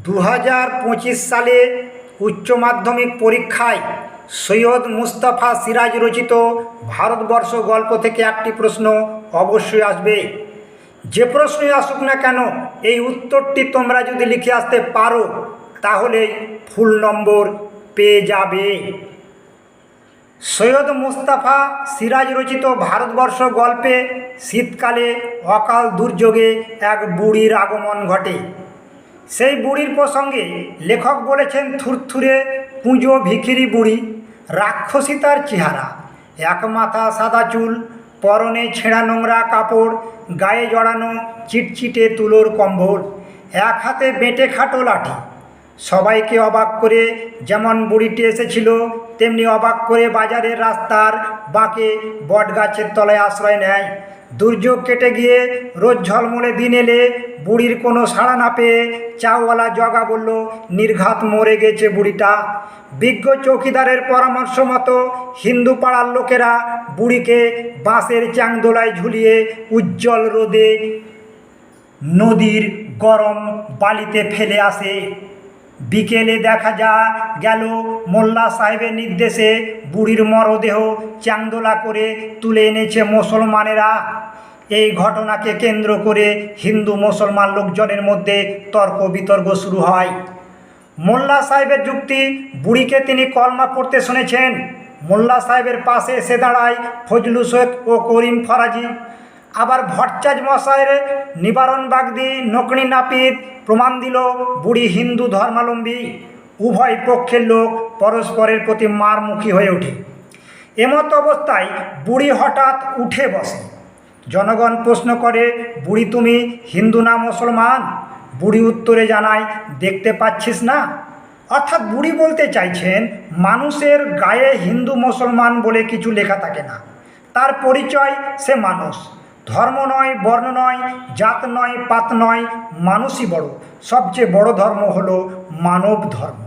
2025 সালে উচ্চ মাধ্যমিক পরীক্ষায় সৈয়দ মুস্তাফা সিরাজ রচিত ভারতবর্ষ গল্প থেকে একটি প্রশ্ন অবশ্যই আসবে। যে প্রশ্নই আসুক না কেন, এই উত্তরটি তোমরা যদি লিখে আসতে পারো তাহলে ফুল নম্বর পেয়ে যাবে। সৈয়দ মুস্তাফা সিরাজ রচিত ভারতবর্ষ গল্পে শীতকালে অকাল দুর্যোগে এক বুড়ির আগমন ঘটে। সেই বুড়ির প্রসঙ্গে লেখক বলেছেন, থুরথুরে পুঁজো ভিখিরি বুড়ি, রাক্ষসী তার চেহারা, এক মাথা সাদা চুল, পরনে ছেঁড়া নোংরা কাপড়, গায়ে জড়ানো চিটচিটে তুলোর কম্বল, এক হাতে বেঁটে খাটো লাঠি। সবাইকে অবাক করে যেমন বুড়িটি এসেছিল, তেমনি অবাক করে বাজারের রাস্তার বাঁকে বটগাছের তলায় আশ্রয় নেয়। দুর্যোগ কেটে গিয়ে রোজ ঝলমলে দিন এলে বুড়ির কোনো সাড়া না পেয়ে চাওয়ালা জগা বলল, নির্ঘাত মরে গেছে বুড়িটা। বিজ্ঞ চৌকিদারের পরামর্শ মতো হিন্দু পাড়ার লোকেরা বুড়িকে বাঁশের চাংদোলায় ঝুলিয়ে উজ্জ্বল রোদে নদীর গরম বালিতে ফেলে আসে। বিকেলে দেখা গেল মোল্লা সাহেবের নির্দেশে বুড়ির মরদেহ চাংদোলা করে তুলে এনেছে মুসলমানেরা। এই ঘটনাকে কেন্দ্র করে হিন্দু মুসলমান লোকজনের মধ্যে তর্ক বিতর্ক শুরু হয়। মোল্লা সাহেবের যুক্তি, বুড়িকে তিনি কলমা পড়তে শুনেছেন। মোল্লা সাহেবের পাশে এসে দাঁড়ায় ফজলু শেখ ও করিম ফরাজি। আবার ভট্টাচ মশাইয়ের নিবারণ বাগদি নকনি নাপিত প্রমাণ দিল বুড়ি হিন্দু ধর্মাবলম্বী। উভয় পক্ষের লোক পরস্পরের প্রতি মারমুখী হয়ে ওঠে। এমত অবস্থায় বুড়ি হঠাৎ উঠে বসে। জনগণ প্রশ্ন করে, বুড়ি তুমি হিন্দু না মুসলমান? বুড়ি উত্তরে জানায়, দেখতে পাচ্ছিস না? অর্থাৎ বুড়ি বলতে চাইছেন, মানুষের গায়ে হিন্দু মুসলমান বলে কিছু লেখা থাকে না। তার পরিচয় সে মানুষ। ধর্ম নয়, বর্ণ নয়, জাত নয়, পাত নয়, মানুষই বড়। সবচেয়ে বড় ধর্ম হলো মানব ধর্ম।